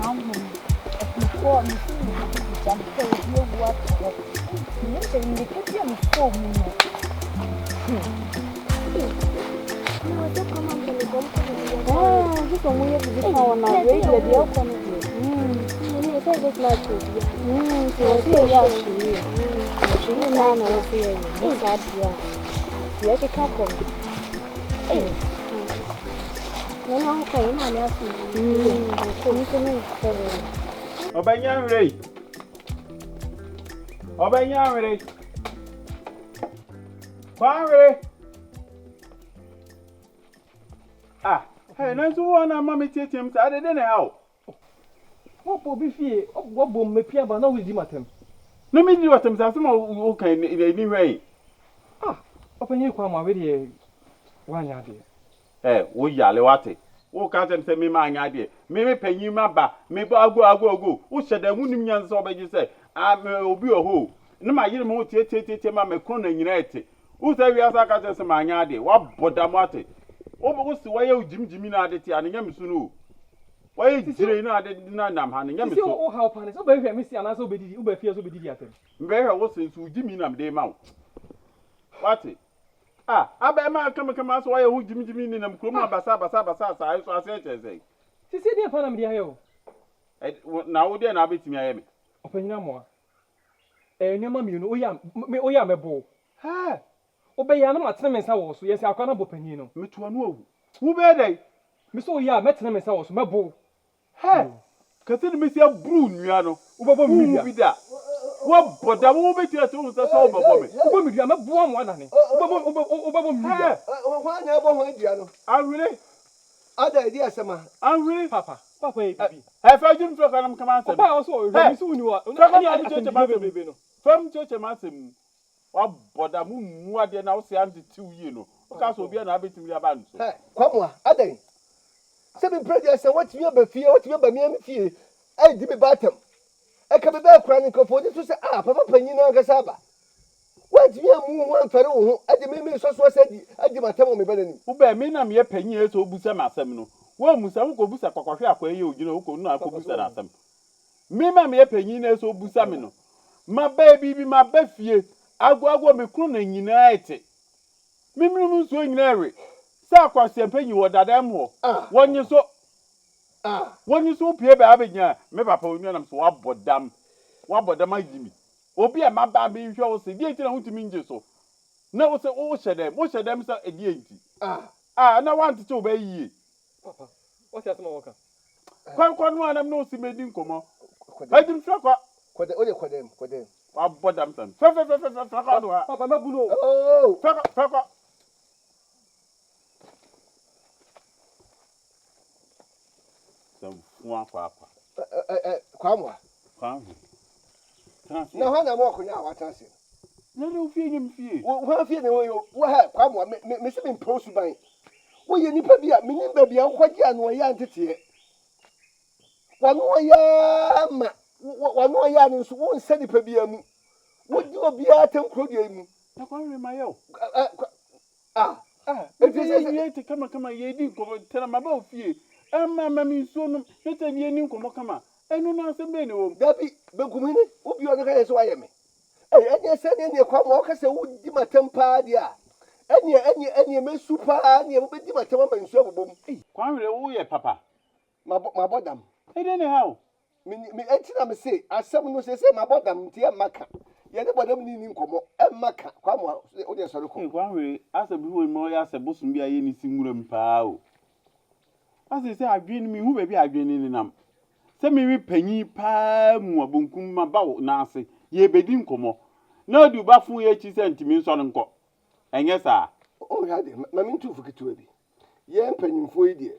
now. Before me, jump to you what you saying the kitchen is so mean. Oh, you can wear the phone now. Wait, the deal coming. You say this like to be. So, yes, she is not no fear. Yes, I do. Yes, it can't come. No, okay, my nephew. Obanyamre. Obanyamre. Kwamre. Ah, hey, no so one am me tietiem sa de na how. What will be fear? What will me pia ba na we di matem? No me di watem sa so o kan ni wey. Ah, openye kwa ma we de wanya de. Wo yale wate. Wo ka tem se me ma anya de. Me panyin ma ba, me ba ago. Wo hyeda hunim nyansa obegi se, me obi oho. Ne ma yire mo tie ma me kron na nyina ete. Wo se wi asa ka tem se ma anya de. Wa bodam wate. Wo si wa ye ujimjimi na ade ti anya misu no. Wa ye jire na ade na nam ha nya misu. Si o how panis, o be hwe me si ana so bedidi, o be fie so bedidi atem. Mbe hwe wo se su ujimi nam de ma wo. Wate. Ah, aba ma kama so wa ye ujimjimi ni nam krom abasa sa ayi so ase cheze. Si dey pa na me dey ayo. Na wo dey na abetimi aye me. Opanyina mo a. Nyama mi no o ya mebo. Ha. Obeya na matene me nsa wo so yesi akwa na bopanyin no metuwa no awu wo be dai me so ya metene me nsa wo so mebo he kase ni me sia bru nua no wo babo mi bi da wo boda wo be tia so nsa so babo me wo babo mi dia mebo am wa dane wo babo mi dia ho nya ebo ho dia no awire ada idi asema awire papa e bibi he fa jim tro kanam kama asem papa so we mi so ni wa ani cheche ma bebe no fam cheche ma asem wa boda mu ade na wo se anti tiw yi no ka so bia na abetimi aba nso kwamwa adan se bi predia se what you be fie what you be me fie ai di be batam e ka be ba kura ni ko fodi so se papa panyin na ga saba what you mu wan fere wo ho ade me so se di ade matam me bana ni wo ba me na me panyin so busa ma asem no wo musa wo ko busa kwakwahwe akwa ye ogina wo ko nu akọ busa na asem me ma me panyin na so busa me no ma ba bibi ma ba fie agwa me kru na nyina ete miminu so nyina ewe sa kwase mpanyi wo dadam ho wonyi so pie ba abenya me papa onua nam so wabodam agimi obi e maba be hwe wo se die ti na hutimi nje so na wo se wo hyedem sa edie enti na want to be yie papa what you asema woka kwa no anam no si medi nkomo adim frakwa kodem wabodam san frakwa do ha papa mabuno frakwa kwamwa na hana mo kunya watanse na no fie nyim fie wo fie ne wo ha kwamwa me se me prosu ban wo ye nipa bia me nim ba bia kwaji anu ya ntete wanu ya ma wanu ya no so wo nsa nipa bia mu wo di obia tankro dia mu na kwamre mayo eti kama ye di ko tena maba fie ama mi so no nete ni eni nkomo kama enu na se be ne wo dabi begumini obi o ga yeso ayeme enya se ne kwamwa o ka se wo di matempa dia enya me super ne wo be di matempa ma nsu abobom kwamre wo ye papa mabodam ede ne how mi etina me se asem no se mabodam tie maka ye ne bodam ni nkomo maka kwamwa o de sori ko kwamre asabi wo mo ya asebosum bia ye ni sinwuram paa o ase se adwene mi hu be adwene ni nam se mi panyi paa mu abonkum ma ba wo na ase ye bedi nkomo na odi uba fun ye chi sentimi nso nko enye sa o ya de ma mi ntu fukitu bi ye mpanyimfo yi de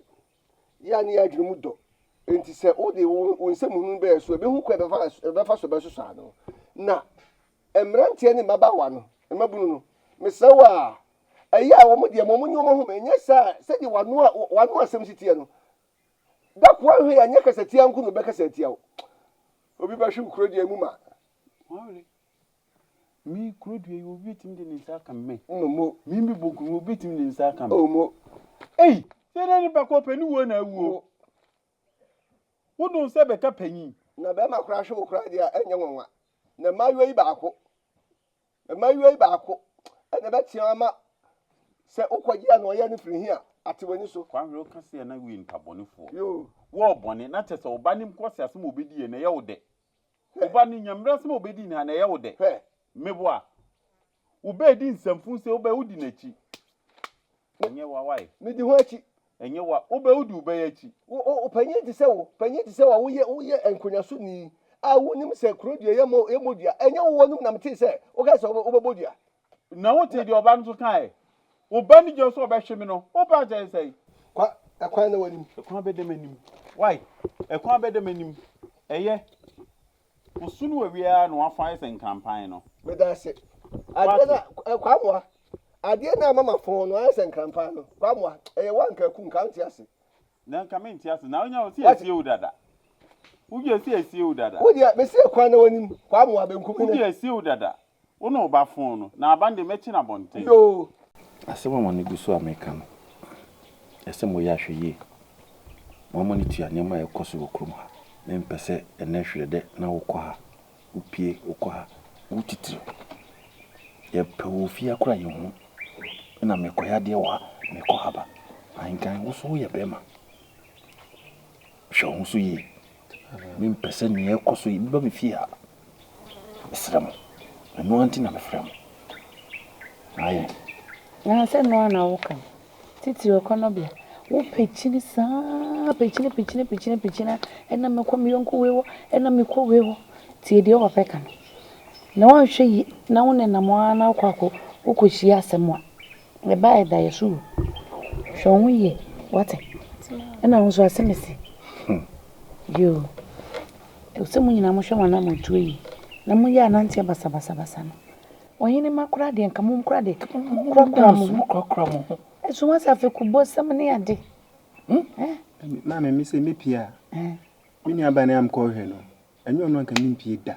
ya ni adwene mu do enti se o de wo nsemu nu be so be hu ko be fa so be so ano na emrantie ni mabawa no mabunu no mesawa aya wo mo de mo nyo mo ho menye sa se di wanu asem sitie no da kwa hwe ya nya kasatia nku no be kasatia wo obi ba hwe kuro de mu ma wale mi kuro de obi tim de nsa kan me mo mi boku obi tim de nsa kan o mo ei se na ni ba ko pe ni wo na wuo Wouldn't say be penny. Na be ma kura hwe kura dia enye nwanwa. Na mayo yi baako. Na mayo yi baako. Na be tia ma se ukwaji ya no ye ne firi hia ate wani so. Kwa hwe ka se na wi ntabonefo. Yo. Wo bone na tese oba nim kwose asem obedi na ye wo de. Oba ni nyamra asem obedi na ye wo de. He. Meboa. Ubedi nsamfu se oba udi nachi. Enye wa wai. Me di ho achi. Enye wa oba udi uba ya chi. O panyi ti se wo wo ye enkonyaso ni a wonim se krodua ye modua enye wo num na mte se o ga se obodua Na wo te di oba nso kan e. Oba ni je so oba hwe me no. Oba je sei. kwa akwan na wanim Ekwan be dem anim. Why? Ekwan be dem anim. Eye. Osunu we wia no afan sen campaign no. me da se ade na kwamwa ade na mama fon no ansen krampa no kwamwa eye wanka ku nka nti ase Na nka me ntia se na onya o si esie o dada. Uji esi esie o dada. wo dia me se akwan na wanim kwamwa benkum Uji ne esie o dada. Wono oba fon no na abande mechi na bonte. yo asɛm a wɔne gu so Amerika no ɛsɛ mo yɛ ahwɛ yie mo ne tua nneɛma a ɛkɔ so wɔ kurom ha mempɛ sɛ ɛnɛ hwere dɛ na wokɔ ha wopie wokɔ ha wotitiri yɛpɛ wɔ fie akora yɛ ho na mekɔyɛ adeɛ wɔ ha mekɔ ha ba ahenkan wo so woyɛ bɛrima hwɛ ho so yie mempɛ sɛ neɛ ɛkɔ so yi biba me fie ha mesrɛ mo ɛno anti na mefrɛ mo ayɛ Na se no na woka. Titi okonobia. Wo pechini sa, pechini. Ena mekɔ me yonko wewo, ena mekɔ wewo. Tie de o peka no. Na wo hwe yi, na wo ne na mo ana kwako, wo kohyi asɛm a. Me ba e da yesu. Hwe wo ye, wate. Ena wo so asemesi. Yo. E se mo nyina mo hwe wana mo tuo yi. Na mo ya nantie basa no. Oyini makura de nka mum kura de kura mo eso wasa fe kubo sam ne ade na me se me pia me ni aba na am ko hwe no enyo no nka me pie da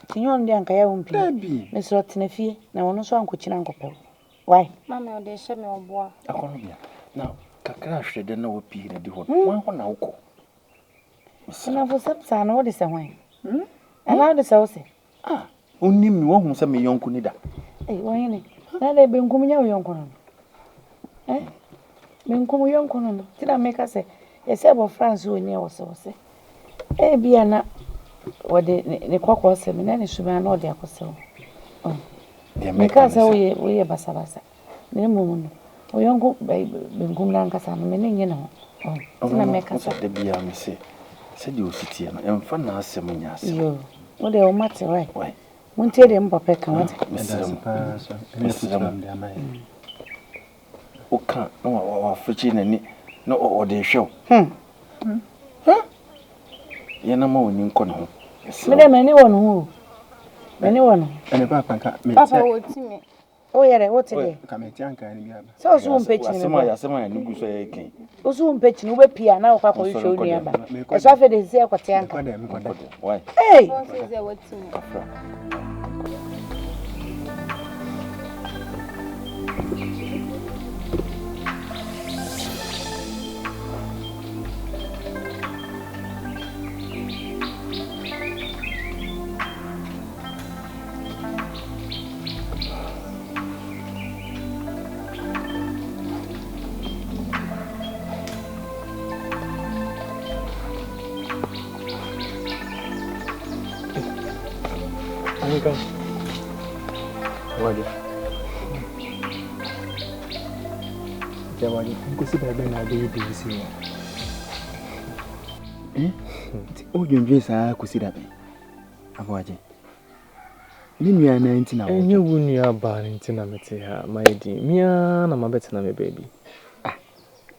tinyon de nka ya wo mpie me so tena fie na wono so ankokyina nkopɛ why mama o de hye me oboa akɔno bia na kakra hwɛ de na wo pie na di hɔ wan ho na wokɔ na fo sapsa na wo de se hwan ana de se wo se onim mi wo hu sɛ me yɔnko ni da oyini na de benkum nya wo yɔnko no benkum yɔnko no ti na me ka se ye se bo France oni e wo se bia na wo de ne kwakɔ se me na ne suba na wo de akɔse wo me ka se wo ye basa ne mu no wo yɔnko benkum na nkasa no me ne nye no ti na me ka se de bia me se di ositie no emfa na asɛm nya asɛm yo wo de o mate why Muntie de mbapɛ ka wate. Mesrem de amai. Oka na wa fichi nani na o de hwew. Ye na ma woni nkɔ ne ho. Me de mani wɔ no ho. Mani wɔ no. Ene papa nka me. papa wo timi O yɛrɛ wo te de. Ka me ti anka ni bia ba. Sɛ o so mpɛchi ne. Asɛm a ne gu so yɛ kan. O so mpɛchi ne wo be pia na wo kwa kɔ hwɛ oni aba. E so afɛ de zi akɔte anka. Me kwada. Why? Hey. won se ze wo timi Amerika. Wadi. Jawadi, nkosi bebe na ade yi si. O dwendwe saa kusi da be. Abaje. Ni nua na nti na wo. Enye wu nua ba ni nti na mete ha, my di. Mia na mabete na me baby.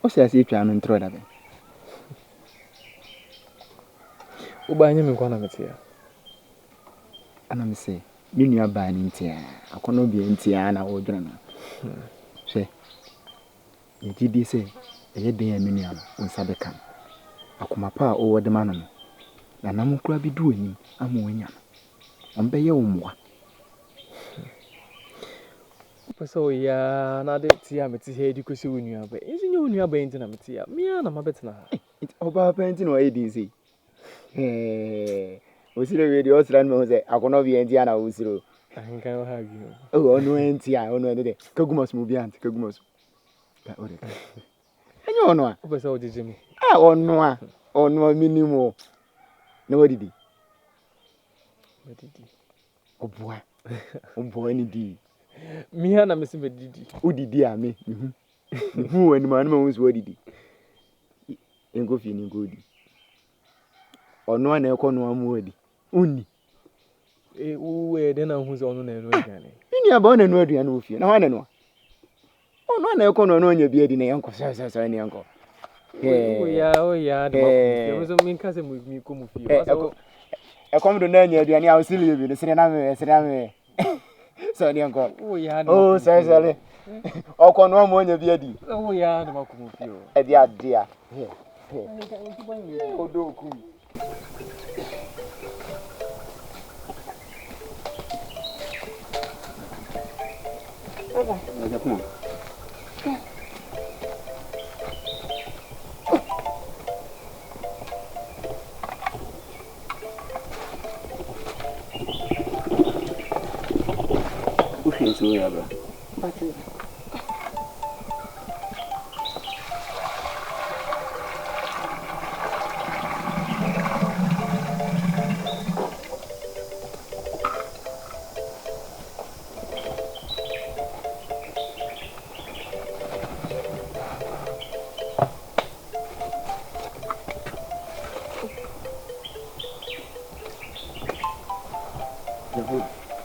O sia se twa no ntro da be. O ba nye me kwa na mete ha. Ana me se, ni nua ba ni nti a, akono bi nti a na wo dwena no. Hwe. Nti di se, eye den ya me nua no, unsa be kan. Akoma pa o wode ma no. Na nam kura bi du anim, ama wanya no. Ombe ye wo mwa. So ya na de tia me ti he di ko se wonu aba. Nsi nye wonu aba enti na me tia. Me ya na ma betina. Oba penti no edi nsi. Osiro we di osran me ho se akono bi enti ana osiro. Ahinkan ha gi. Oh, ono enti a, ono de. Kagumas mu bi anti, kagumas. Ka ore. Enyo ono a. Oba se o jeje mi. Ah, ono a. Ono minimum. No odidi. Medidi. Oboa. Oboa ni di. Me ya na me se medidi. Udidi a me. Hu ani ma no ma hu odidi. Engo fi ni ngodi. Ono na ekono amu odi. Uni. Uwe de na hu se ono na eno aduane. Ini aba na enu aduane wo fie. Na wa na no. Ono na ekono no nya bi adi na yanko so ni yanko. Oh ya de ma. Yo so min ka se mi ko mu fie. E kom do na nya aduane a osili bi no sire na me. So ni yanko. Oh ya de. Oh, sorry. Okono amu nya bi adi. Oh ya de ma ko mu fie. E dia. Odo ku. Baba. Aja kuma. Ushi su ya bra. Batu.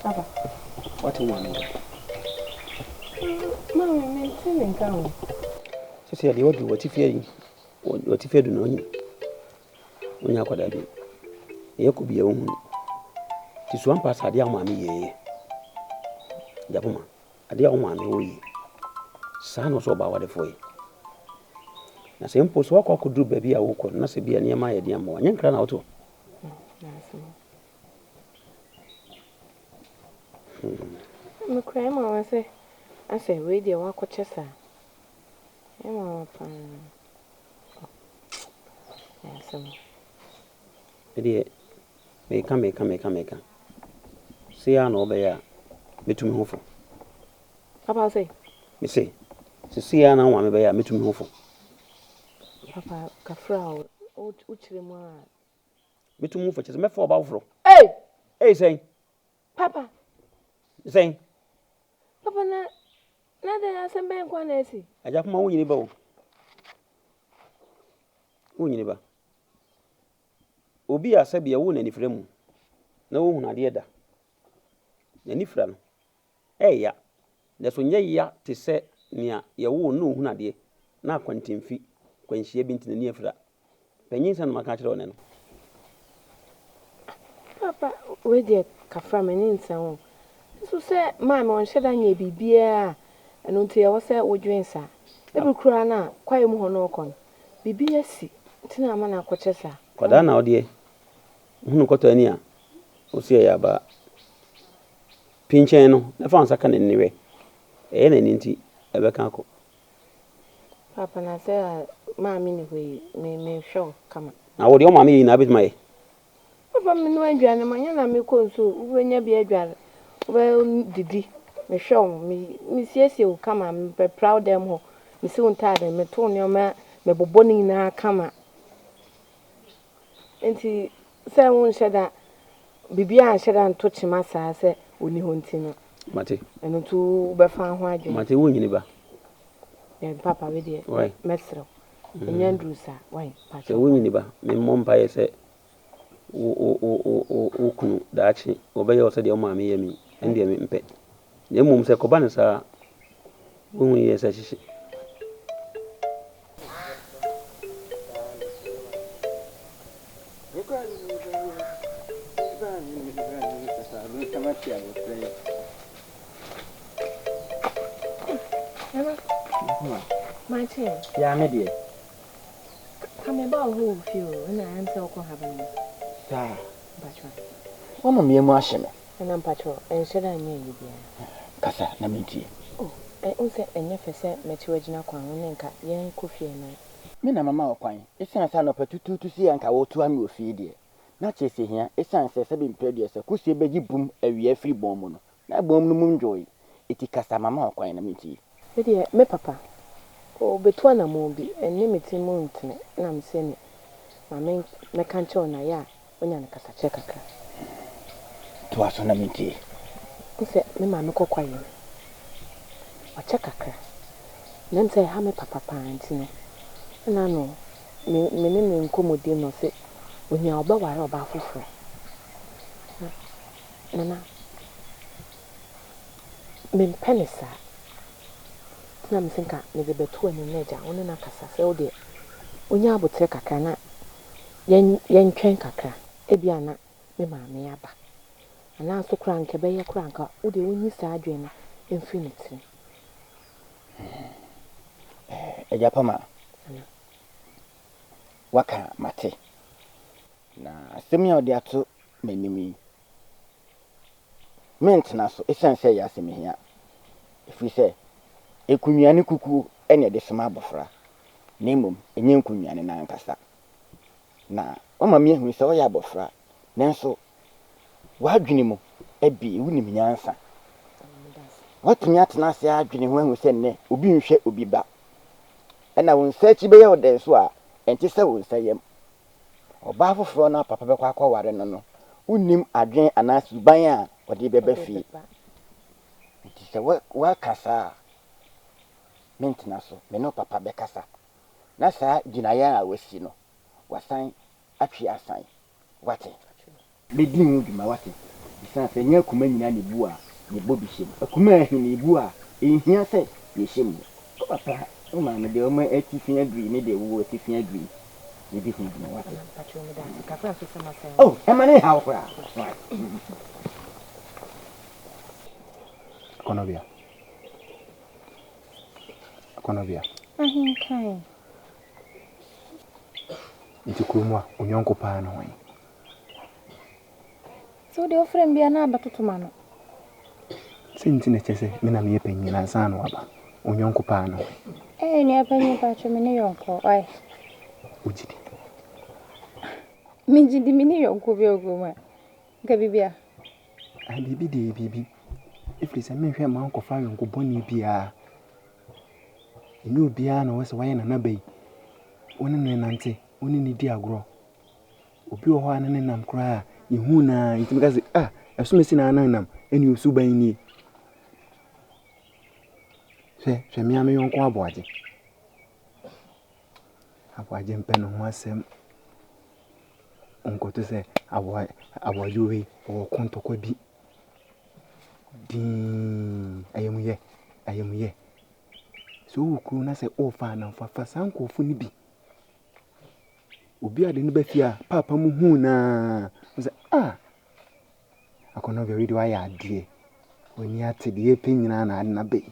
Baba. What you want? Mama, me tell nkan. So say the what if you do no nyi. Onya kwada bi. Ye ko bi e hu. Ti so ampa sade a maame ye. Japoma. Ade a maame wo yi. Sa no so ba wade foi. Na se mpo so akọ duru ba bi a wo ko na se bi a niam aye de am wa. Nyenkra na woto. Me cry mama say. I say we dey wa kochesa. E mama pan. Yes. Ede meka. Se ya no be ya metumi hofo. Papa say. Me say. Se ya na wa me be ya metumi hofo. Papa kafra o chire mu a. Metumi hofo chese me fo ba wofro. Hey! Hey say. Papa. Say. Papa na de asembe nkwa na esi. Aja kuma wo nyini ba wo. Wo nyini ba. Obi asabi ya wo na nifre mu. Na wo huna de da. Na nifra no. Ya. Na so nye ya te se nia ya wo no huna de. Na kwantimfi kwanhie binti na ni afra. Panyin san maka kire one no. Papa we dey kafra mani nsan. So say mama on sheda nya bibia eno nti ya wo say wodwensa. Ebi kura na kwaye mu ho no okon. Bibia si ntina ama na akochesa. Kwada na ode. Hunu koto ani a. Osi ya ba. Pinchen no, na fa nsaka na niwe. Na ni nti ebeka akọ. Papa na say mama ni we me show kama. Na wo de o mama yi na bit mai. Papa me no adwane manya na me ko nso ubenya bi adware. Well didi me show me siesie o kama me proud them ho. Me si untade me to ne ma me boboni na kama. Enti say won sheda bibia sheda nto chima sa se oni ho ntino. Mate. Eno tu be fa ho adwe. Mate wo nyini ba. Papa we dey. Why? Mesro. Enyandru sa. Why? Se Papa. wo nyini ba. Me mompa ye se o kunu daachi obaye o se de o maame ye mi ende me mpe. Ne mum se ko ban sa wo ye se shishi. My chair. Ya me de. Come about who feel and I answer ko haban. Ta. Patrol. Wono me mu ahye me. And I'm patrol and should I need you there. Kasa na mintie. Oh, unse enyefe se mechi wagina kwa nka yen kofie na. Me na mama okwan. Esan sa no patutu si anka wo to ami ofie de. Na chese hia esan se be mpredie se kusie beji bum awie afiri bom mu no. Na bom no mum joy. Eti kasa mama okwan na meti. Me papa. O betu na mo bi enne meti mu ntene na mse ne. Mama me kanche ona ya onya na kasa che kakra. To aso na meti. Unse me mama kokwa yin. Wacha kakra. Nanse ha me papa panti no. Na no me nkomodi no se onya oba ware oba foforo. Nana. Me penisa. Na me senka me de betu ani neja woni na kasa se o de onya abotre kakra na yen twen kakra ebia na me maame aba. Ana so kura nke be ye kura nka o de onyi sa adwe na infinity. Ejapama. Waka mate. Na asemi odi ato menimi. Mentena so esense ya asemi hia. Ifi se ekunnuane kuku ene de sema abofra. Nemom enye nkunnuane na nkasa. Na mama mi ehu se o ya abofra. Nenso wadwene mu ebi wunim nyansa. Watumi atena se adwene ho ehu se ne obi nhwe obi ba. Ena won search be ye oden so a enti se won sayem. Oba foforo na papa be kwa kware no unim adwen anasuban a ode bebe fi. Enti se wa kasa mentena so me no papa be kasa. Na sa ginaya a wasi no wasan atwi asan. Wate. Be di mu bi ma wate. Bisa se nya kuma nyina ne bu a ne bobi him. Akuma ahi ne bu a ehia se ye him. Papa o ma me de o ma atifia dri ne de wo atifia dri. Ne bi hu bi ma wate. Oh, emane ha okra. Konobia. Ahinkai. Nti kurumwa unyonko pa no wen. So de ofrem bia na abatotoma no. Sinti ne chese me na me penyi na nsa no aba. Unyonko pa no wen. Ni apanyi pa chome ne yonko. Ai. Ujidi. Minjidi mi ne yonko bi oguma. Nka bibia. Ah bibi de bibi. Ifri se me hwe ma nko fa yonko boni bia. Eni obia na wose waye na nabai. Woni ne nante, woni ne di agro. Obi wo ho ane nam kra yehu na yitimika se asumesi na ananam eni osuban ni. Se mi ame yonko aboaje. Aboaje mpe no ho asem. Onko to se aboaje we o konto kwa bi. Din ayemuye. So ukuru na se ofa na fa sanko fu ni bi. Obi ade ni ba fia papa mu hu na se akono be ready wa ya ade oni ate de penyina na ade na be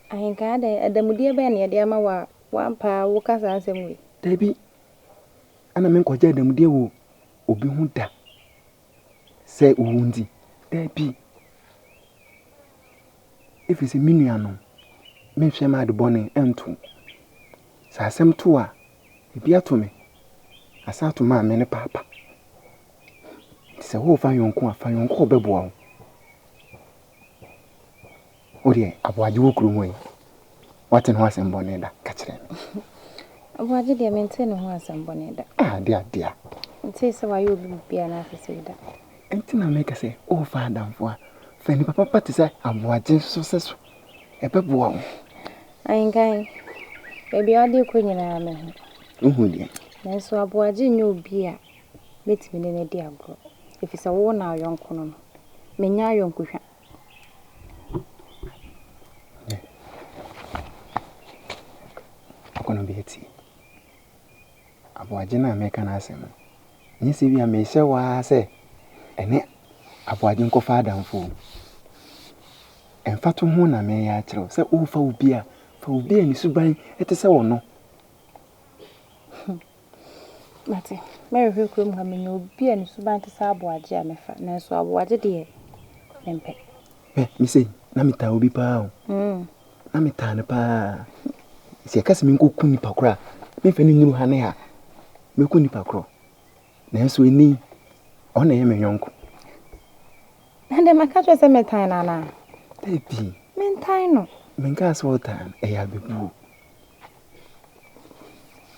Ahinka ade adamudie be na de ama wa mpa wo kasa ansem we dabi ana men ko je adamudie wo obi hu da se uwundi dabi if is a minuano men hwe ma de bone ento sa asem to a ebi ato me asa to ma me ne papa se wo fa yonko afa yonko obebo a ori aboaje wo kuru moyi waten ho asem bone da ka kire me aboaje de mente ne ho asem bone da dia nti se wa yo bi bia na afese da enti na me ka se o fa adamfo a fa ni papa pati se aboaje so seso ebebo a ahinkai baby ade ko nyina me uhu die nanso aboaje nya obi a betimi ne di agro efisa wo na ayonko no menya ayonko hwa akono bi eti aboaje na me ka na asem nyi se bi a me hye wa se ene aboaje nko fa adamfo emfa to ho na me ya kire se o fa obi a ni suban ete se wono mate me hwe krom ha menya obi a ni suban te se aboaje a mefa nanso aboaje de mempe Me say, na me ta obi pa. Na me ta ne pa. Si akase me nko kuni pakora. Me fa ni nyuru ha ne ha. Me kuni pakoro. Na so eni. Ona ye me yonko. Ande makacho se metan na. Baby. Mentan no. Menka so tan e ya bebu.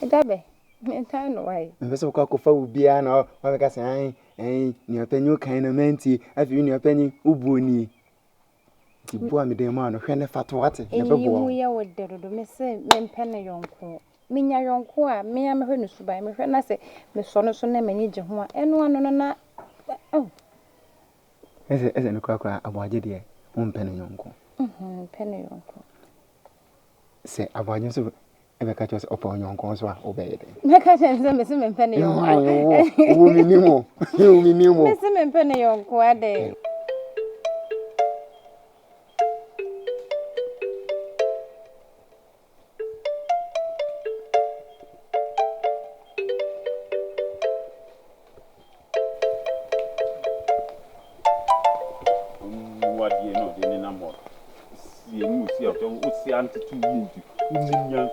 Dabe. Mentan no why? Me so kwa kofa obi a na wa be ka se ni opanyi kan na menti afi ni opanyi ubuoni. Ti bo me dem ma no hwe ne fato wate ne bebo. Mu ye woderodo me se mempe ne yonko. Minya yonko a me ya me hwe no suban me hwe na se me so no so na mani je ho a eno ano no na oh. Ese no kwa aboaje de mo mpe ne yonko. Pene yonko. Se aboaje so ebe ka cho se opa yonko so a obeye de. Me ka chen se me se mempe ne yonko. Wo minimo. Me se mempe ne yonko ade.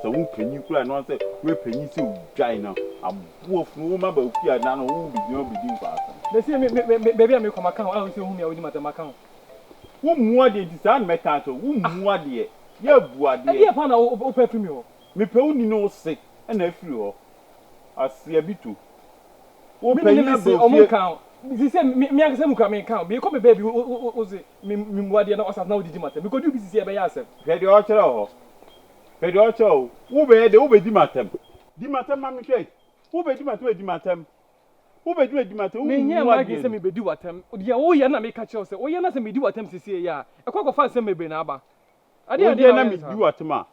So who can you cry? No, say we penny so China. I'm poor from my book here now. Who be no be doing fast. They say maybe I make come account. I will say whom you will my account. Who more did design metato? Who more dear? Yeah, boy, dear. Dear Pana, open premium. Me pony no sick and a few. I see a bit too. Open your account. They say me I say muka me account. Be come baby. Oze me what dear na now did matter because you be see by yourself. Ready or chero. Ready or chero. Who be the obe di matem. Di matem mami say. Who be di matem. Who be di matem. Me nya ma gi say me be di watem. Dia wo ye na me catch you say. Wo ye na say me di watem sisi ya. E kwa go fan say me be na aba. Ade na me di watem a.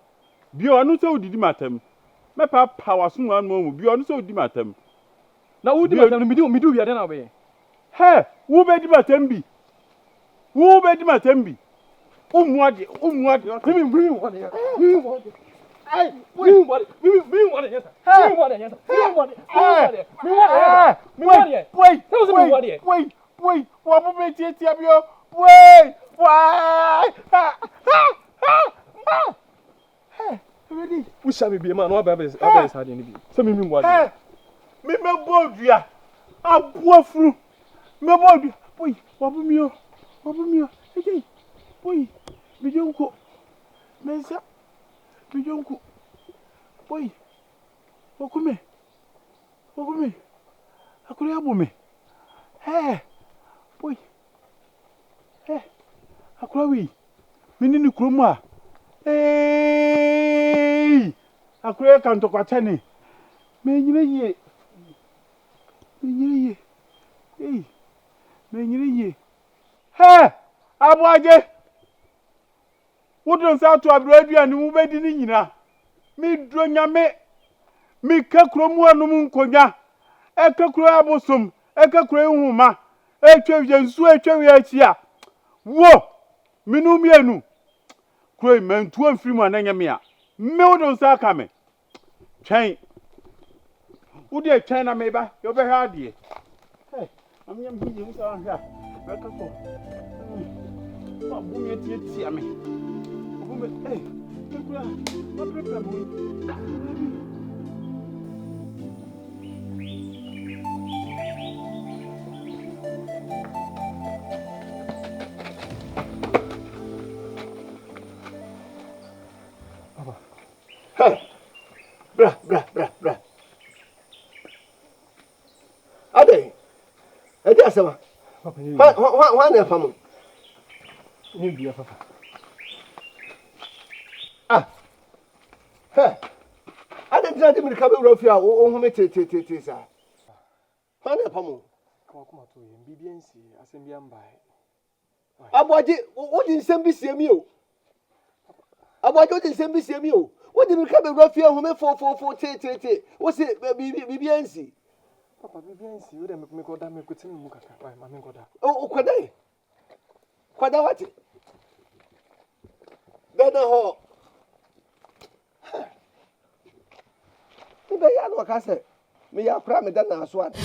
Bi onu say odi di matem. Me pa power so wan mo bi onu say odi matem. Na wo di matem me di wi ade na be. Hey, who be di matem bi? Who be di matem bi? Umwadi. Bring one. Hey, bring one. Yes. Bring one. Yes. Wait. What be tia bio? Wait. Why? Hey, ready? We shall be man. What baby is hard in the. So me one. Hey, me bodua. Abuafru. Me bodua. Wait, what be me? Hey. Wait. Bijonko. Mensa. Bijonko. Wait. Okume. Akure abume. Hey. Wait. Hey. Akura wi. Minini kromu a. Hey. Akure kanto kwa chane. Menyire ye. Hey. Menyire ye. Hey. Abuaje. Wodon sa to abroadua ni mu bedi ni nyina. Mi dronya mi kakromu anum nkonya. E kakro abosom, e kakro ehuma. E twevye nsu e twevye achia. Wo! Minu mienu. Kro mentu amfiri mu ananya me a. Me wodon sa aka me. Twen. Wode twen na me ba, yo be ha de. Hey, amnyam bi yi sa hwa. Be kakro. Ma bu mi tie ame. Hey, what prepare Papa. Hey. Bra. Ade. Ade asema. Papa, Wa na famu. Ni biya papa. Hey. Ade tira mi ka be wura fi a o hu me te sa. Wa na famu. Kuma to yin bibiyansi asem bi ambae. Aboaje, wo di nsem bi sie mi o. Aboaje wo di nsem bi sie mi o. Wo di mi ka be wura fi a hu me fo te. Wo se bibiyansi. Papa bibiyansi wo de me ko da me ko tin mu kaka. Wai ma me ko da. O kwada. Kwada wati. Bena ho. Ni be ya no ka se. Me ya kura me da na so ade.